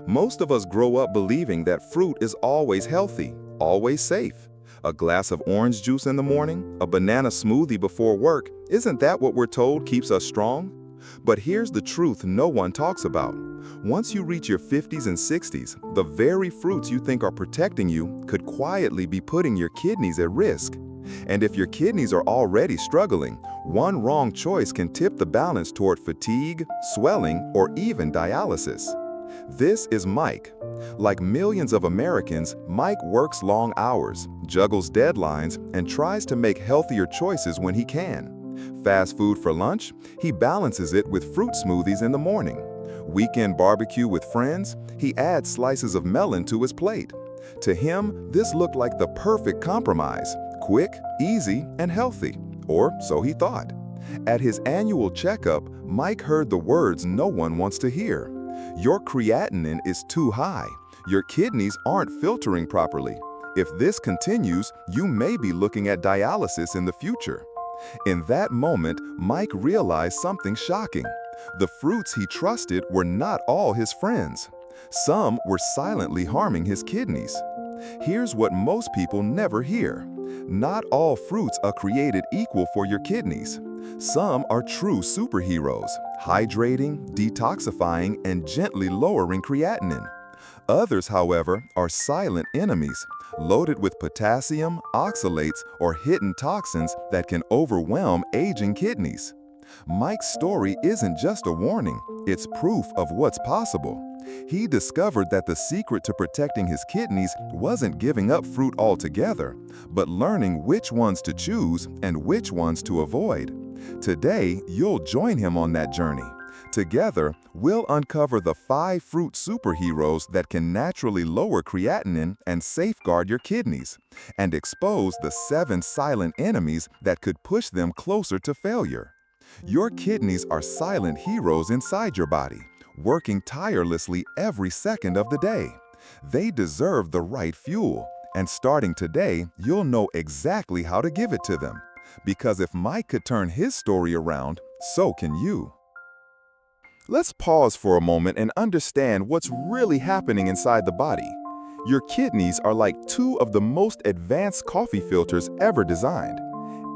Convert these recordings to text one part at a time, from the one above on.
Most of us grow up believing that fruit is always healthy, always safe. A glass of orange juice in the morning, a banana smoothie before work, isn't that what we're told keeps us strong? But here's the truth no one talks about. Once you reach your 50s and 60s, the very fruits you think are protecting you could quietly be putting your kidneys at risk. And if your kidneys are already struggling, one wrong choice can tip the balance toward fatigue, swelling, or even dialysis. This is Mike. Like millions of Americans, Mike works long hours, juggles deadlines, and tries to make healthier choices when he can. Fast food for lunch, he balances it with fruit smoothies in the morning. Weekend barbecue with friends, he adds slices of melon to his plate. To him, this looked like the perfect compromise, quick, easy, and healthy, or so he thought. At his annual checkup, Mike heard the words no one wants to hear. Your creatinine is too high. Your kidneys aren't filtering properly. If this continues, you may be looking at dialysis in the future. In that moment, Mike realized something shocking. The fruits he trusted were not all his friends. Some were silently harming his kidneys. Here's what most people never hear. Not all fruits are created equal for your kidneys. Some are true superheroes, hydrating, detoxifying, and gently lowering creatinine. Others, however, are silent enemies, loaded with potassium, oxalates, or hidden toxins that can overwhelm aging kidneys. Mike's story isn't just a warning, it's proof of what's possible. He discovered that the secret to protecting his kidneys wasn't giving up fruit altogether, but learning which ones to choose and which ones to avoid. Today, you'll join him on that journey. Together, we'll uncover the 5 fruit superheroes that can naturally lower creatinine and safeguard your kidneys, and expose the 7 silent enemies that could push them closer to failure. Your kidneys are silent heroes inside your body, working tirelessly every second of the day. They deserve the right fuel, and starting today, you'll know exactly how to give it to them. Because if Mike could turn his story around, so can you. Let's pause for a moment and understand what's really happening inside the body. Your kidneys are like 2 of the most advanced coffee filters ever designed.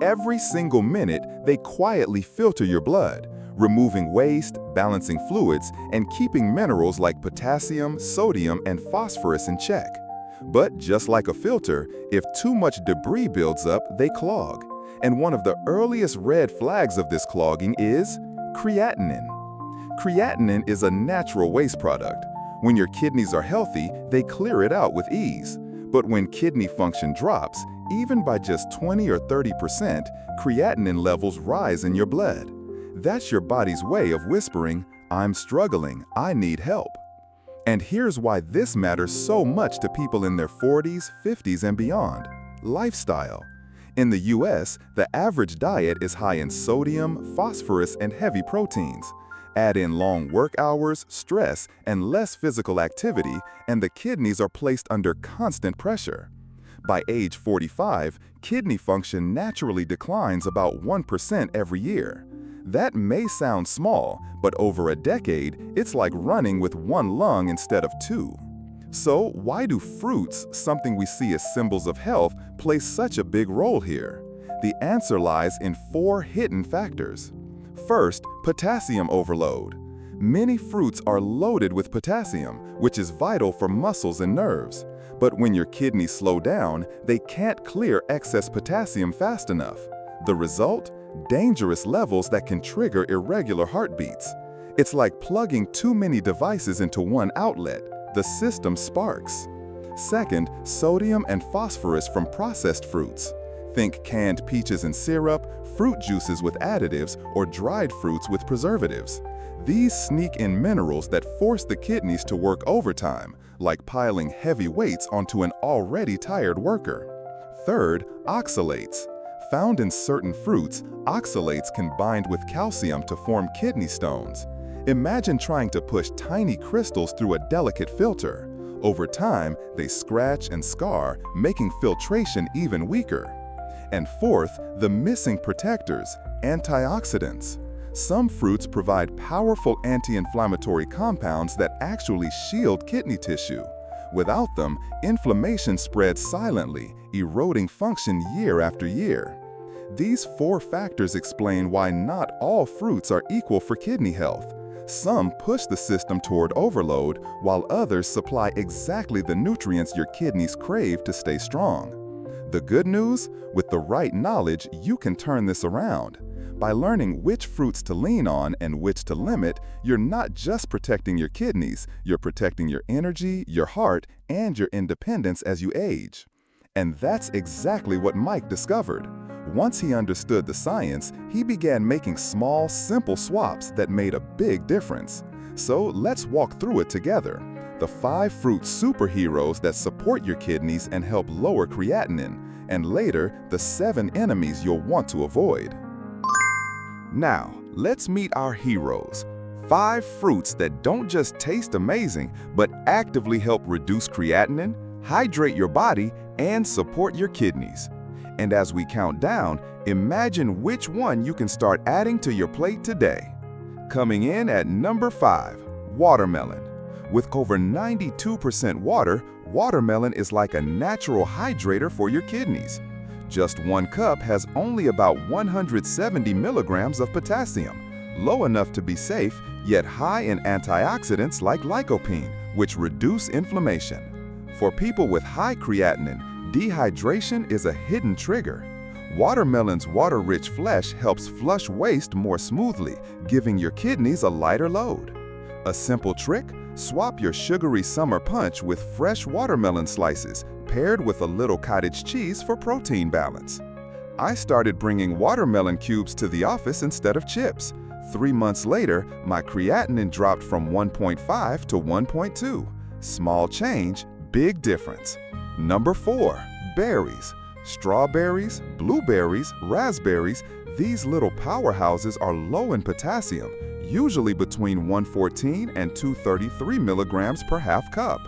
Every single minute, they quietly filter your blood, removing waste, balancing fluids, and keeping minerals like potassium, sodium, and phosphorus in check. But just like a filter, if too much debris builds up, they clog. And one of the earliest red flags of this clogging is creatinine. Creatinine is a natural waste product. When your kidneys are healthy, they clear it out with ease. But when kidney function drops, even by just 20 or 30%, creatinine levels rise in your blood. That's your body's way of whispering, "I'm struggling, I need help." And here's why this matters so much to people in their 40s, 50s, and beyond. Lifestyle. In the US, the average diet is high in sodium, phosphorus, and heavy proteins. Add in long work hours, stress, and less physical activity, and the kidneys are placed under constant pressure. By age 45, kidney function naturally declines about 1% every year. That may sound small, but over a decade, it's like running with 1 lung instead of 2. So why do fruits, something we see as symbols of health, play such a big role here? The answer lies in 4 hidden factors. First, potassium overload. Many fruits are loaded with potassium, which is vital for muscles and nerves. But when your kidneys slow down, they can't clear excess potassium fast enough. The result? Dangerous levels that can trigger irregular heartbeats. It's like plugging too many devices into one outlet. The system sparks. Second, sodium and phosphorus from processed fruits. Think canned peaches and syrup, fruit juices with additives, or dried fruits with preservatives. These sneak in minerals that force the kidneys to work overtime, like piling heavy weights onto an already tired worker. Third, oxalates. Found in certain fruits, oxalates can bind with calcium to form kidney stones. Imagine trying to push tiny crystals through a delicate filter. Over time, they scratch and scar, making filtration even weaker. And fourth, the missing protectors, antioxidants. Some fruits provide powerful anti-inflammatory compounds that actually shield kidney tissue. Without them, inflammation spreads silently, eroding function year after year. These 4 factors explain why not all fruits are equal for kidney health. Some push the system toward overload, while others supply exactly the nutrients your kidneys crave to stay strong. The good news? With the right knowledge, you can turn this around. By learning which fruits to lean on and which to limit, you're not just protecting your kidneys, you're protecting your energy, your heart, and your independence as you age. And that's exactly what Mike discovered. Once he understood the science, he began making small, simple swaps that made a big difference. So let's walk through it together. The 5 fruit superheroes that support your kidneys and help lower creatinine, and later, the 7 enemies you'll want to avoid. Now, let's meet our heroes. 5 fruits that don't just taste amazing, but actively help reduce creatinine, hydrate your body, and support your kidneys. And as we count down, imagine which one you can start adding to your plate today. Coming in at number 5, watermelon. With over 92% water, watermelon is like a natural hydrator for your kidneys. Just 1 cup has only about 170 milligrams of potassium, low enough to be safe, yet high in antioxidants like lycopene, which reduce inflammation. For people with high creatinine, dehydration is a hidden trigger. Watermelon's water-rich flesh helps flush waste more smoothly, giving your kidneys a lighter load. A simple trick? Swap your sugary summer punch with fresh watermelon slices, paired with a little cottage cheese for protein balance. I started bringing watermelon cubes to the office instead of chips. 3 months later, my creatinine dropped from 1.5 to 1.2. Small change, big difference. Number 4, berries. Strawberries, blueberries, raspberries, these little powerhouses are low in potassium, usually between 114 and 233 milligrams per half cup.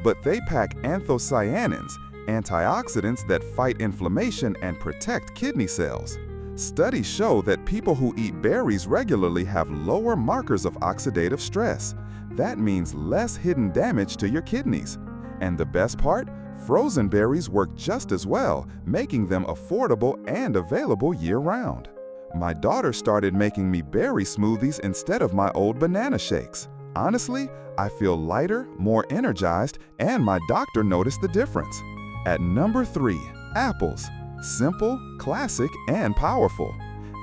But they pack anthocyanins, antioxidants that fight inflammation and protect kidney cells. Studies show that people who eat berries regularly have lower markers of oxidative stress. That means less hidden damage to your kidneys. And the best part? Frozen berries work just as well, making them affordable and available year-round. My daughter started making me berry smoothies instead of my old banana shakes. Honestly, I feel lighter, more energized, and my doctor noticed the difference. At number 3, apples. Simple, classic, and powerful.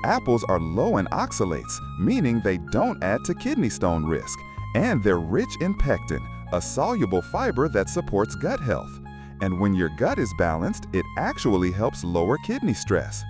Apples are low in oxalates, meaning they don't add to kidney stone risk, and they're rich in pectin, a soluble fiber that supports gut health. And when your gut is balanced, it actually helps lower kidney stress.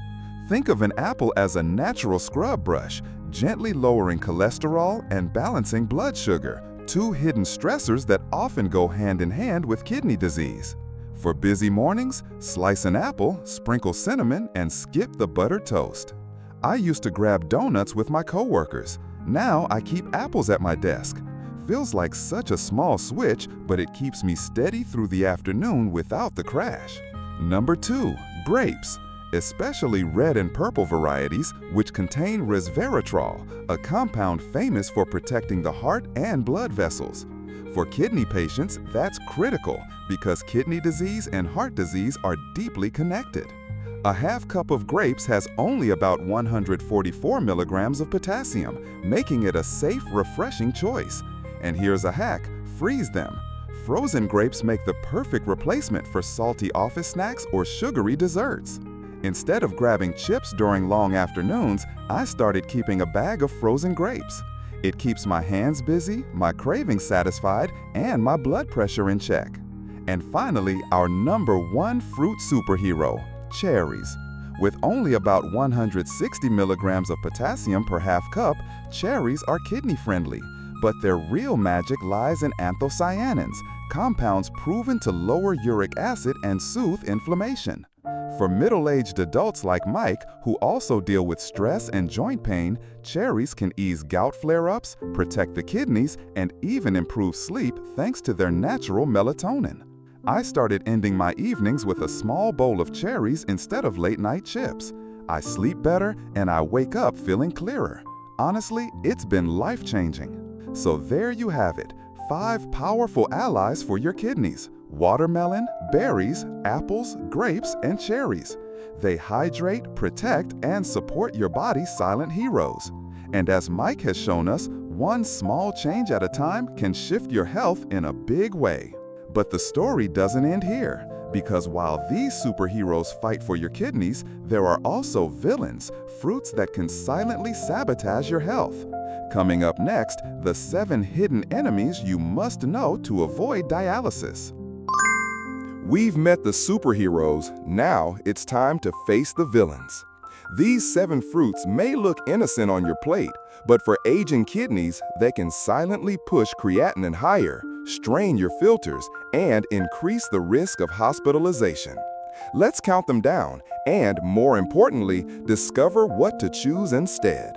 Think of an apple as a natural scrub brush, gently lowering cholesterol and balancing blood sugar, 2 hidden stressors that often go hand in hand with kidney disease. For busy mornings, slice an apple, sprinkle cinnamon, and skip the buttered toast. I used to grab donuts with my coworkers. Now I keep apples at my desk. Feels like such a small switch, but it keeps me steady through the afternoon without the crash. Number 2, grapes. Especially red and purple varieties, which contain resveratrol, a compound famous for protecting the heart and blood vessels. For kidney patients, that's critical because kidney disease and heart disease are deeply connected. A half cup of grapes has only about 144 milligrams of potassium, making it a safe, refreshing choice. And here's a hack: freeze them. Frozen grapes make the perfect replacement for salty office snacks or sugary desserts. Instead of grabbing chips during long afternoons, I started keeping a bag of frozen grapes. It keeps my hands busy, my cravings satisfied, and my blood pressure in check. And finally, our number 1 fruit superhero, cherries. With only about 160 milligrams of potassium per half cup, cherries are kidney-friendly. But their real magic lies in anthocyanins, compounds proven to lower uric acid and soothe inflammation. For middle-aged adults like Mike, who also deal with stress and joint pain, cherries can ease gout flare-ups, protect the kidneys, and even improve sleep thanks to their natural melatonin. I started ending my evenings with a small bowl of cherries instead of late-night chips. I sleep better and I wake up feeling clearer. Honestly, it's been life-changing. So there you have it, 5 powerful allies for your kidneys: watermelon, berries, apples, grapes, and cherries. They hydrate, protect, and support your body's silent heroes. And as Mike has shown us, one small change at a time can shift your health in a big way. But the story doesn't end here, because while these superheroes fight for your kidneys, there are also villains, fruits that can silently sabotage your health. Coming up next, the 7 hidden enemies you must know to avoid dialysis. We've met the superheroes, now it's time to face the villains. These 7 fruits may look innocent on your plate, but for aging kidneys, they can silently push creatinine higher, strain your filters, and increase the risk of hospitalization. Let's count them down and, more importantly, discover what to choose instead.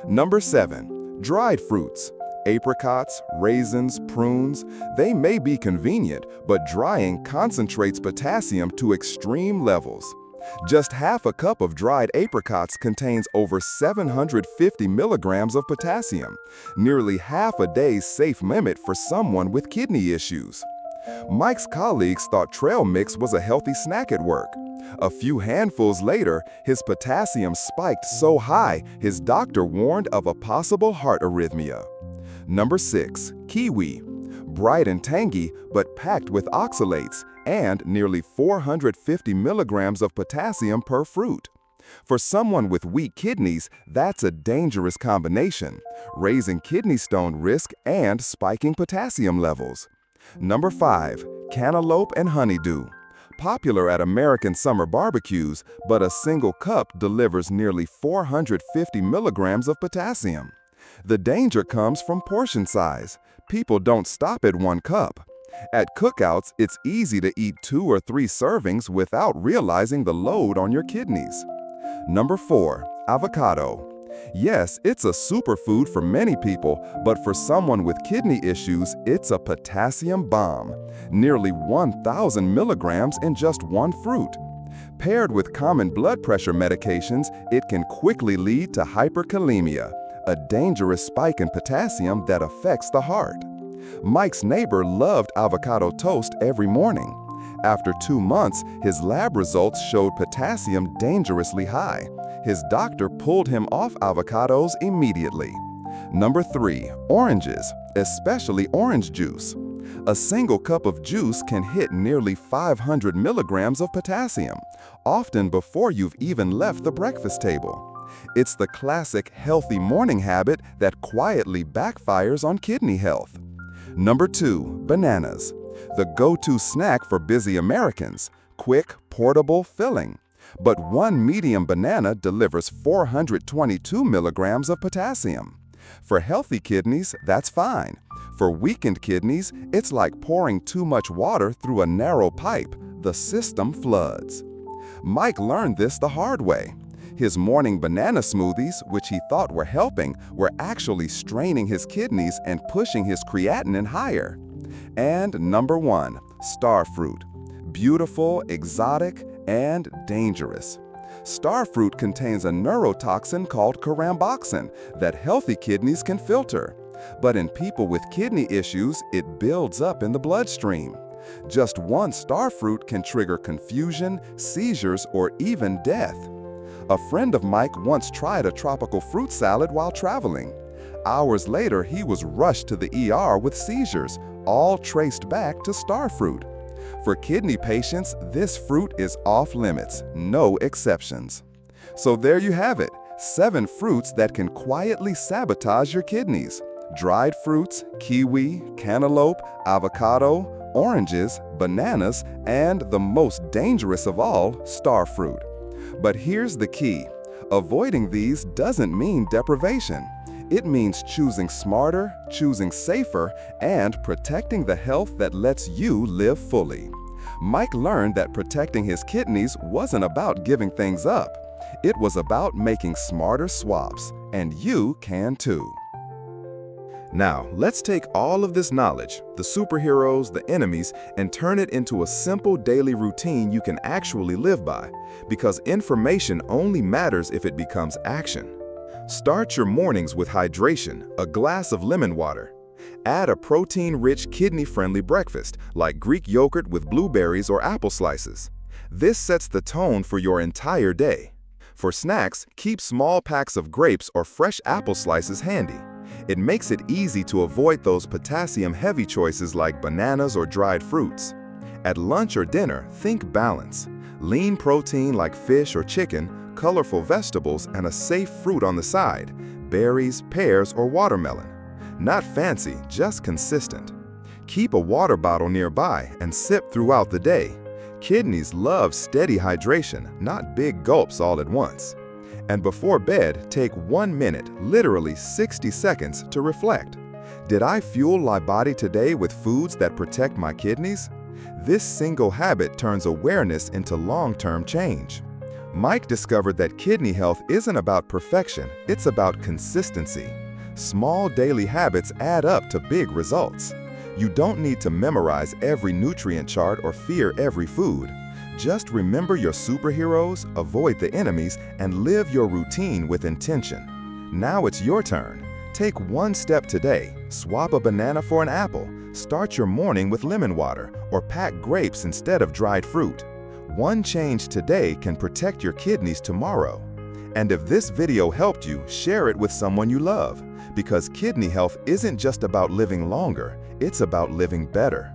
Number 7. Dried fruits. Apricots, raisins, prunes, they may be convenient, but drying concentrates potassium to extreme levels. Just half a cup of dried apricots contains over 750 milligrams of potassium, nearly half a day's safe limit for someone with kidney issues. Mike's colleagues thought trail mix was a healthy snack at work. A few handfuls later, his potassium spiked so high, his doctor warned of a possible heart arrhythmia. Number 6. Kiwi. Bright and tangy, but packed with oxalates and nearly 450 milligrams of potassium per fruit. For someone with weak kidneys, that's a dangerous combination, raising kidney stone risk and spiking potassium levels. Number 5. Cantaloupe and honeydew. Popular at American summer barbecues, but a single cup delivers nearly 450 milligrams of potassium. The danger comes from portion size. People don't stop at 1 cup. At cookouts, it's easy to eat 2 or 3 servings without realizing the load on your kidneys. Number 4. Avocado. Yes, it's a superfood for many people, but for someone with kidney issues, it's a potassium bomb. Nearly 1,000 milligrams in just 1 fruit. Paired with common blood pressure medications, it can quickly lead to hyperkalemia, a dangerous spike in potassium that affects the heart. Mike's neighbor loved avocado toast every morning. After 2 months, his lab results showed potassium dangerously high. His doctor pulled him off avocados immediately. Number 3. Oranges, especially orange juice. A single cup of juice can hit nearly 500 milligrams of potassium, often before you've even left the breakfast table. It's the classic healthy morning habit that quietly backfires on kidney health. Number 2. Bananas. The go-to snack for busy Americans. Quick, portable, filling. But 1 medium banana delivers 422 milligrams of potassium. For healthy kidneys, that's fine. For weakened kidneys, it's like pouring too much water through a narrow pipe. The system floods. Mike learned this the hard way. His morning banana smoothies, which he thought were helping, were actually straining his kidneys and pushing his creatinine higher. And number 1, starfruit. Beautiful, exotic, and dangerous. Starfruit contains a neurotoxin called caramboxin that healthy kidneys can filter. But in people with kidney issues, it builds up in the bloodstream. Just 1 starfruit can trigger confusion, seizures, or even death. A friend of Mike once tried a tropical fruit salad while traveling. Hours later, he was rushed to the ER with seizures, all traced back to starfruit. For kidney patients, this fruit is off limits, no exceptions. So there you have it, 7 fruits that can quietly sabotage your kidneys. Dried fruits, kiwi, cantaloupe, avocado, oranges, bananas, and the most dangerous of all, starfruit. But here's the key. Avoiding these doesn't mean deprivation. It means choosing smarter, choosing safer, and protecting the health that lets you live fully. Mike learned that protecting his kidneys wasn't about giving things up. It was about making smarter swaps, and you can too. Now, let's take all of this knowledge, the superheroes, the enemies, and turn it into a simple daily routine you can actually live by, because information only matters if it becomes action. Start your mornings with hydration, a glass of lemon water. Add a protein-rich, kidney-friendly breakfast, like Greek yogurt with blueberries or apple slices. This sets the tone for your entire day. For snacks, keep small packs of grapes or fresh apple slices handy. It makes it easy to avoid those potassium-heavy choices like bananas or dried fruits. At lunch or dinner, think balance. Lean protein like fish or chicken, colorful vegetables, and a safe fruit on the side, berries, pears, or watermelon. Not fancy, just consistent. Keep a water bottle nearby and sip throughout the day. Kidneys love steady hydration, not big gulps all at once. And before bed, take 1 minute, literally 60 seconds, to reflect. Did I fuel my body today with foods that protect my kidneys? This single habit turns awareness into long-term change. Mike discovered that kidney health isn't about perfection, it's about consistency. Small daily habits add up to big results. You don't need to memorize every nutrient chart or fear every food. Just remember your superheroes, avoid the enemies, and live your routine with intention. Now it's your turn. Take one step today. Swap a banana for an apple. Start your morning with lemon water, or pack grapes instead of dried fruit. One change today can protect your kidneys tomorrow. And if this video helped you, share it with someone you love. Because kidney health isn't just about living longer, it's about living better.